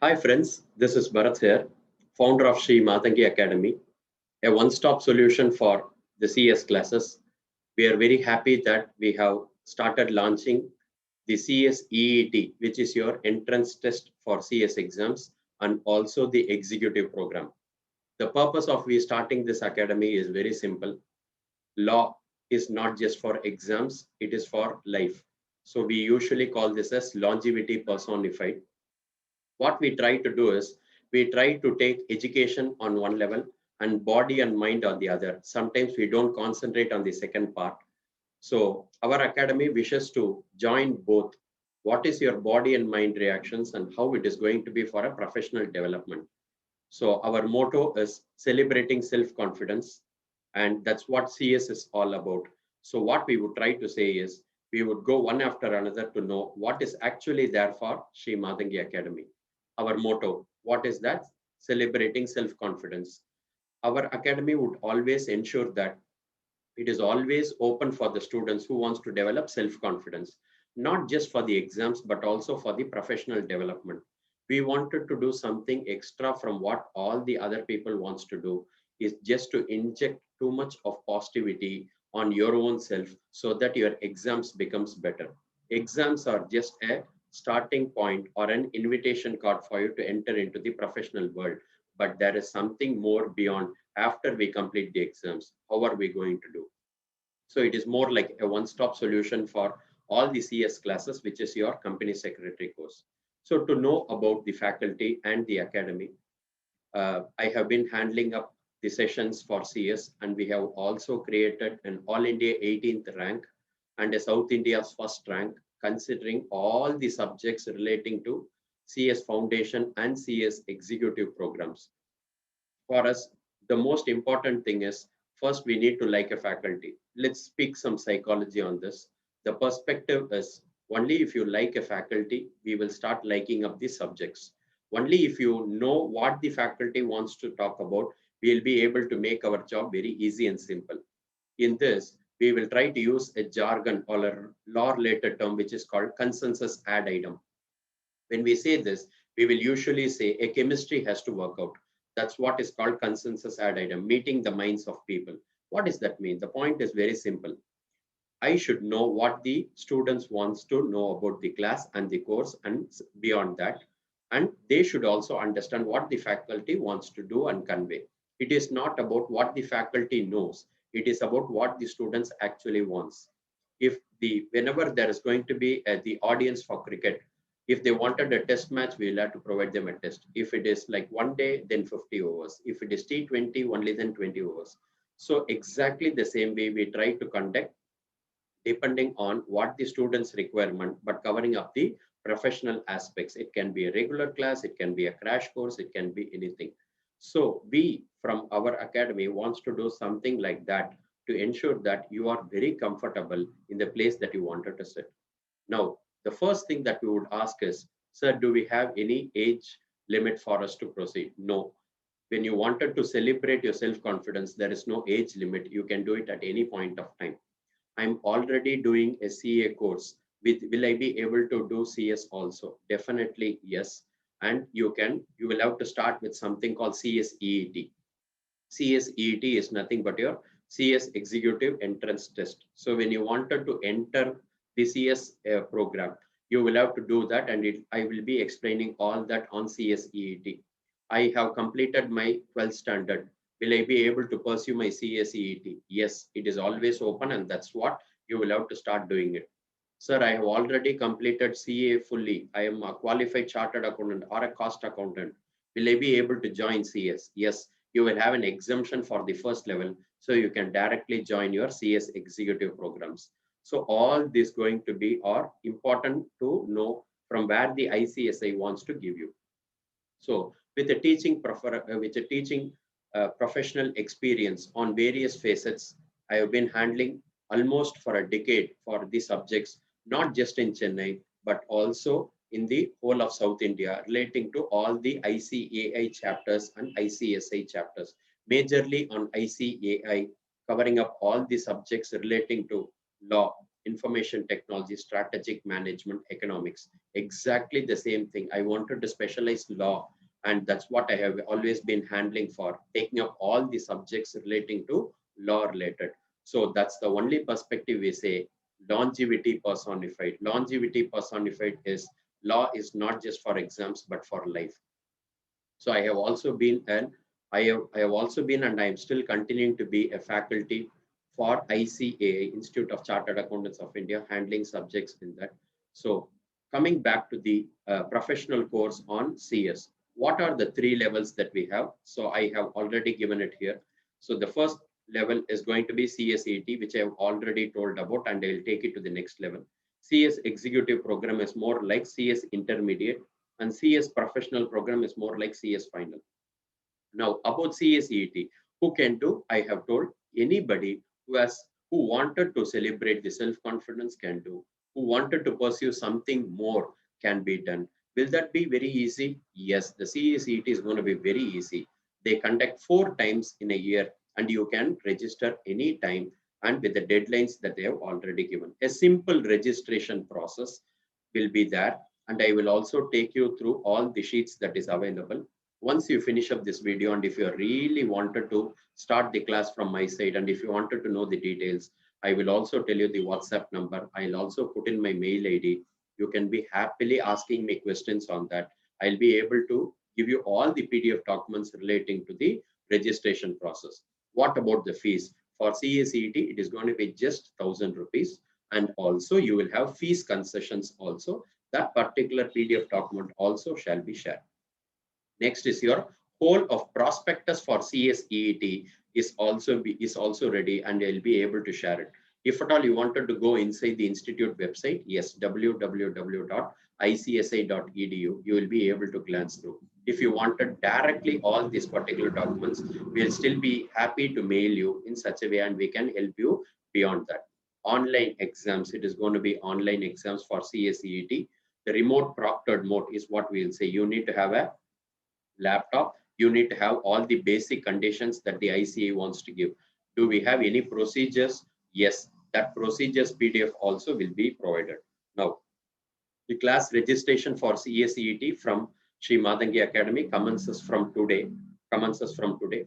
Hi friends, this is Bharat here, founder of Sri Matangi Academy, a one-stop solution for the CS classes. We are very happy that we have started launching the CS EET, which is your entrance test for CS exams, and also the executive program. The purpose of we starting this academy is very simple. Law is not just for exams, it is for life. So we usually call this as longevity personified. What we try to do is we try to take education on one level and body and mind on the other. Sometimes we don't concentrate on the second part. So our academy wishes to join both. What is your body and mind reactions and how it is going to be for a professional development. So our motto is celebrating self-confidence, and that's what CS is all about. So what we would try to say is we would go one after another to know what is actually there for Sri Matangi Academy. Our motto, what is that? Celebrating self-confidence. Our academy would always ensure that it is always open for the students who wants to develop self-confidence, not just for the exams, but also for the professional development. We wanted to do something extra from what all the other people wants to do is just to inject too much of positivity on your own self so that your exams becomes better. Exams are just a starting point or an invitation card for you to enter into the professional world. But there is something more beyond after we complete the exams. How are we going to do? So it is more like a one-stop solution for all the CS classes, which is your company secretary course. So to know about the faculty and the academy, I have been handling up the sessions for CS, and we have also created an All India 18th rank and a South India's first rank, considering all the subjects relating to CS Foundation and CS Executive programs. For us, the most important thing is first we need to like a faculty. Let's speak some psychology on this. The perspective is only if you like a faculty, we will start liking up the subjects. Only if you know what the faculty wants to talk about, we'll be able to make our job very easy and simple. In this, we will try to use a jargon or a law related term which is called consensus ad item. When we say this, we will usually say a chemistry has to work out. That's what is called consensus ad item, meeting the minds of people. What does that mean? The point is very simple. I should know what the students wants to know about the class and the course and beyond that. And they should also understand what the faculty wants to do and convey. It is not about what the faculty knows. It is about what the students actually wants. If the whenever there is going to be the audience for cricket, if they wanted a test match, we'll have to provide them a test. If it is like one day, then 50 overs. If it is T20, only then 20 overs. So exactly the same way we try to conduct depending on what the student's requirement, but covering up the professional aspects. It can be a regular class, it can be a crash course, it can be anything. So we from our academy wants to do something like that to ensure that you are very comfortable in the place that you wanted to sit. Now, the first thing that we would ask is, sir, do we have any age limit for us to proceed? No. When you wanted to celebrate your self-confidence, there is no age limit. You can do it at any point of time. I'm already doing a CA course. Will I be able to do CS also? Definitely yes. And you will have to start with something called CSEET. CSEET is nothing but your CS Executive Entrance Test. So when you wanted to enter the CS program, you will have to do that, and I will be explaining all that on CSEET. I have completed my 12th standard. Will I be able to pursue my CSEET? Yes, it is always open, and that's what you will have to start doing it. Sir, I have already completed CA fully. I am a qualified chartered accountant or a cost accountant. Will I be able to join CS? Yes, you will have an exemption for the first level, so you can directly join your CS executive programs. So all this going to be are important to know from where the ICSI wants to give you. So with a teaching professional experience on various facets, I have been handling almost for a decade for the subjects, not just in Chennai, but also in the whole of South India, relating to all the ICAI chapters and ICSI chapters, majorly on ICAI, covering up all the subjects relating to law, information technology, strategic management, economics. Exactly the same thing. I wanted to specialize law, and that's what I have always been handling for, taking up all the subjects relating to law related. So that's the only perspective we say longevity personified. Longevity personified is law is not just for exams, but for life. So I have also been I have also been and I am still continuing to be a faculty for ICAI, Institute of Chartered Accountants of India, handling subjects in that. So coming back to the professional course on CS, what are the three levels that we have? So I have already given it here. So the first level is going to be CSET, which I have already told about, and I will take it to the next level. CS Executive Program is more like CS Intermediate, and CS Professional Program is more like CS Final. Now about CSET, who can do? I have told anybody who wanted to celebrate the self-confidence can do. Who wanted to pursue something more can be done. Will that be very easy? Yes, the CSET is going to be very easy. They conduct 4 times in a year, and you can register any time and with the deadlines that they have already given. A simple registration process will be there, and I will also take you through all the sheets that is available. Once you finish up this video, and if you really wanted to start the class from my side, and if you wanted to know the details, I will also tell you the WhatsApp number. I'll also put in my mail ID. You can be happily asking me questions on that. I'll be able to give you all the PDF documents relating to the registration process. What about the fees? For CACET, it is going to be just 1,000 rupees. And also you will have fees concessions also. That particular PDF document also shall be shared. Next is your whole of prospectus for CSEET is also ready, and I'll be able to share it. If at all you wanted to go inside the institute website, yes, www.icsi.edu, you will be able to glance through. If you wanted directly all these particular documents, we'll still be happy to mail you in such a way, and we can help you beyond that. Online exams, it is going to be online exams for CSEET. The remote proctored mode is what we'll say. You need to have a laptop. You need to have all the basic conditions that the ICAI wants to give. Do we have any procedures? Yes, that procedures PDF also will be provided. Now, the class registration for CSEET from Sri Madangi Academy commences from today.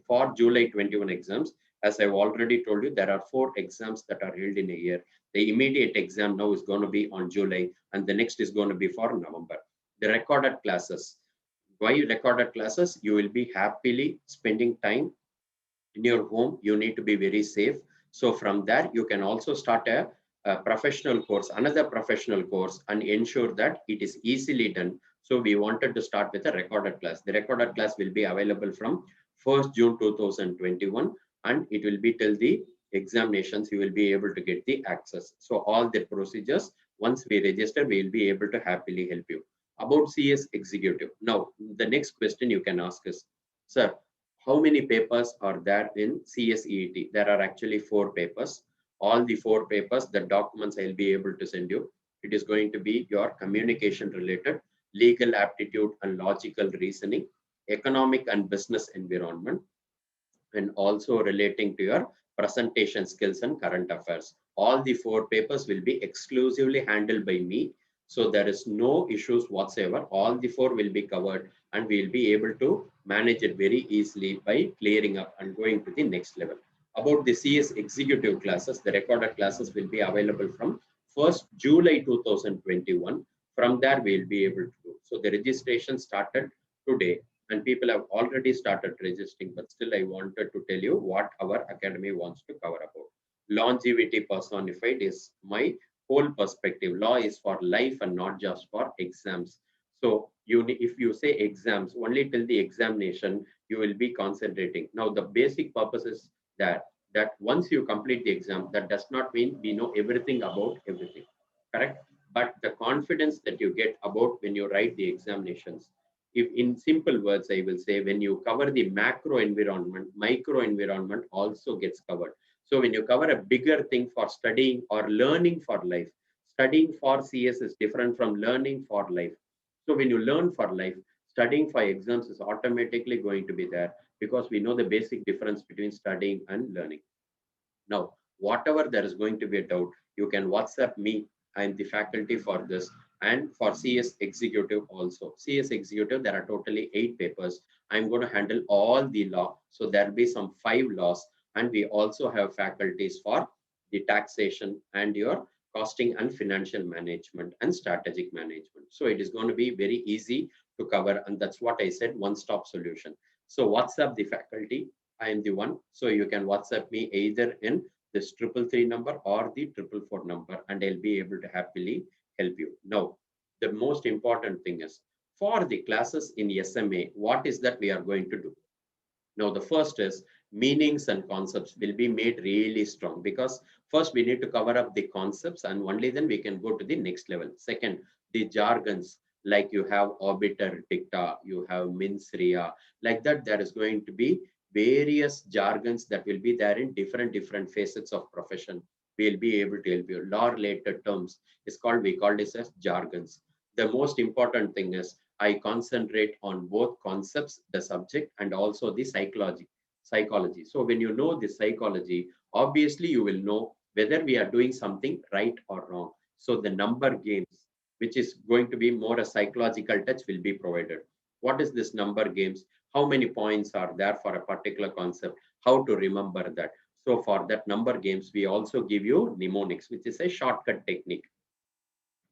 For July 21 exams. As I've already told you, there are 4 exams that are held in a year. The immediate exam now is going to be on July, and the next is going to be for November. The recorded classes. Why recorded classes? You will be happily spending time in your home. You need to be very safe. So from there, you can also start a professional course, another professional course, and ensure that it is easily done. So we wanted to start with a recorded class. The recorded class will be available from 1st June 2021, and it will be till the examinations. You will be able to get the access. So all the procedures, once we register, we will be able to happily help you. About CS Executive. Now, the next question you can ask is, sir, how many papers are there in CSEET? There are actually 4 papers. All the 4 papers, the documents I'll be able to send you. It is going to be your communication related, legal aptitude and logical reasoning, economic and business environment, and also relating to your presentation skills and current affairs. All the 4 papers will be exclusively handled by me. So there is no issues whatsoever. All the 4 will be covered, and we will be able to manage it very easily by clearing up and going to the next level. About the CS executive classes, the recorded classes will be available from 1st July 2021. From there, we will be able to do. So the registration started today, and people have already started registering, but still I wanted to tell you what our academy wants to cover about. Longevity personified is my whole perspective. Law is for life and not just for exams. So if you say exams, only till the examination, you will be concentrating. Now, the basic purpose is that once you complete the exam, that does not mean we know everything about everything, correct? But the confidence that you get about when you write the examinations, if in simple words, I will say, when you cover the macro environment, micro environment also gets covered. So when you cover a bigger thing for studying or learning for life, studying for CS is different from learning for life. So when you learn for life, studying for exams is automatically going to be there, because we know the basic difference between studying and learning. Now, Whatever there is going to be a doubt, you can WhatsApp me. I'm the faculty for this. And for CS executive also. CS executive, there are totally 8 papers. I'm going to handle all the law. So there'll be some 5 laws. And we also have faculties for the taxation and your costing and financial management and strategic management. So it is going to be very easy to cover. And that's what I said, one-stop solution. So WhatsApp the faculty. I am the one. So you can WhatsApp me either in this 333 number or the 444 number, and I'll be able to happily help you. Now, the most important thing is for the classes in SMA, what is that we are going to do? Now, the first is meanings and concepts will be made really strong, because first we need to cover up the concepts and only then we can go to the next level. Second, the jargons, like you have obiter dicta, you have mens rea, like that there is going to be various jargons that will be there in different facets of profession. We'll be able to help you. Law related terms is called, we call this as jargons. The most important thing is I concentrate on both concepts, the subject, and also the psychology. So when you know the psychology, obviously you will know whether we are doing something right or wrong. So the number games, which is going to be more a psychological touch, will be provided. What is this number games? How many points are there for a particular concept? How to remember that? So for that number games, we also give you mnemonics, which is a shortcut technique.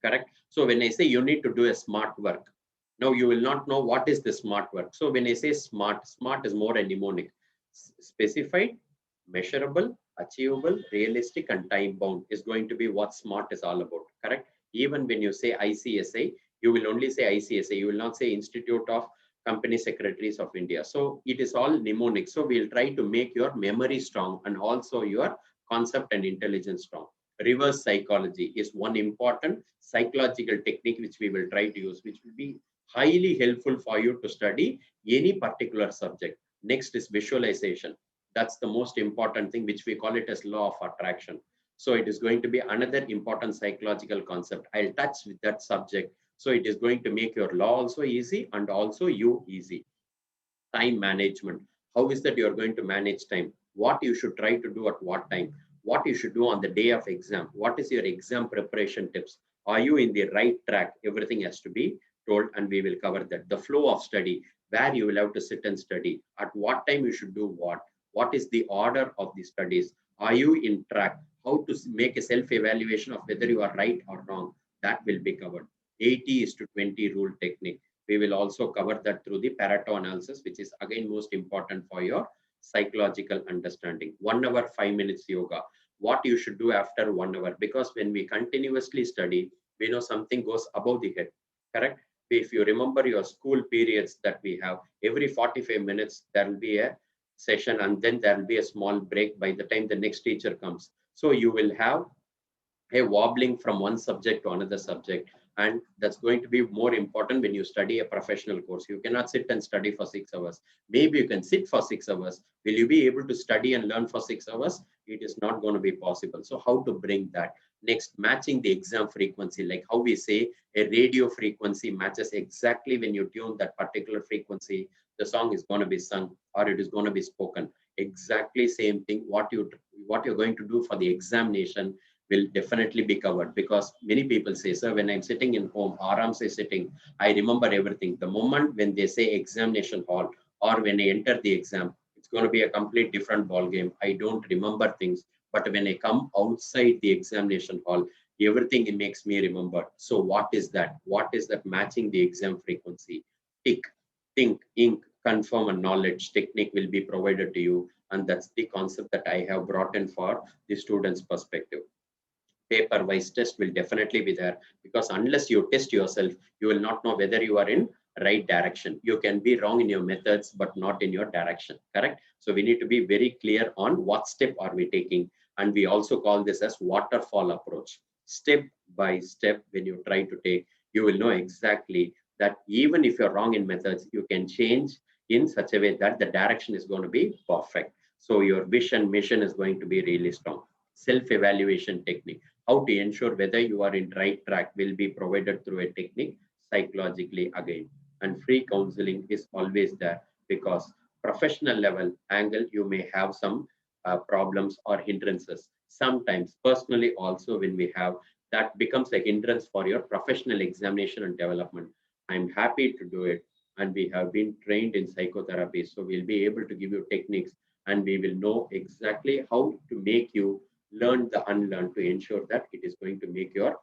Correct? So when I say you need to do a smart work, now you will not know what is the smart work. So when I say smart, smart is more a mnemonic. Specified, measurable, achievable, realistic, and time bound is going to be what smart is all about. Correct? Even when you say ICSI, you will only say ICSI. You will not say Institute of Company Secretaries of India. So it is all mnemonic. So we'll try to make your memory strong and also your concept and intelligence strong. Reverse psychology is one important psychological technique which we will try to use, which will be highly helpful for you to study any particular subject. Next is visualization. That's the most important thing, which we call it as law of attraction. So it is going to be another important psychological concept. I'll touch with that subject. So it is going to make your law also easy and also you easy. Time management. How is that you are going to manage time? What you should try to do at what time? What you should do on the day of exam? What is your exam preparation tips? Are you in the right track? Everything has to be told, and we will cover that. The flow of study, where you will have to sit and study, at what time you should do what is the order of the studies, are you in track, how to make a self-evaluation of whether you are right or wrong, that will be covered. 80:20 rule technique, we will also cover that through the Pareto analysis, which is again most important for your psychological understanding. 1 hour, 5 minutes yoga, what you should do after 1 hour, because when we continuously study, we know something goes above the head. Correct? If you remember your school periods that we have, every 45 minutes, there will be a session and then there will be a small break by the time the next teacher comes. So you will have a wobbling from one subject to another subject. And that's going to be more important when you study a professional course. You cannot sit and study for 6 hours. Maybe you can sit for 6 hours. Will you be able to study and learn for 6 hours? It is not going to be possible. So how to bring that? Next, matching the exam frequency, like how we say a radio frequency matches exactly when you tune that particular frequency, the song is going to be sung or it is going to be spoken. Exactly same thing. What you're going to do for the examination will definitely be covered, because many people say, sir, when I'm sitting in home, Aram say sitting, I remember everything. The moment when they say examination hall or when I enter the exam, it's going to be a complete different ball game. I don't remember things. But when I come outside the examination hall, everything it makes me remember. So what is that? What is that matching the exam frequency? Tick, think, ink, confirm, and knowledge technique will be provided to you. And that's the concept that I have brought in for the students' perspective. Paper wise test will definitely be there, because unless you test yourself, you will not know whether you are in right direction. You can be wrong in your methods but not in your direction. Correct? So we need to be very clear on what step are we taking, and we also call this as waterfall approach. Step by step, when you try to take, you will know exactly that even if you're wrong in methods, you can change in such a way that the direction is going to be perfect. So your vision mission is going to be really strong. Self-evaluation technique, how to ensure whether you are in right track, will be provided through a technique psychologically again. And free counseling is always there, because professional level angle, you may have some problems or hindrances. sometimes personally also when we have that becomes a hindrance for your professional examination and development. I'm happy to do it. And we have been trained in psychotherapy. So we'll be able to give you techniques and we will know exactly how to make you learn the unlearn to ensure that it is going to make your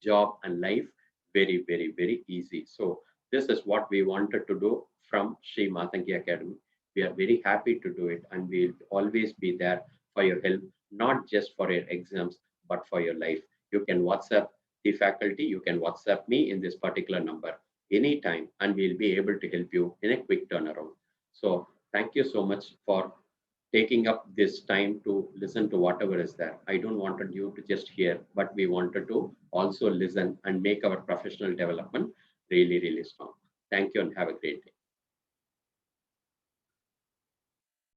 job and life very, very, very easy. So this is what we wanted to do from Sri Matangi Academy. We are very happy to do it and we'll always be there for your help, not just for your exams, but for your life. You can WhatsApp the faculty, you can WhatsApp me in this particular number anytime and we'll be able to help you in a quick turnaround. So thank you so much for taking up this time to listen to whatever is there. I don't wanted you to just hear, but we wanted to also listen and make our professional development really, really strong. Thank you and have a great day.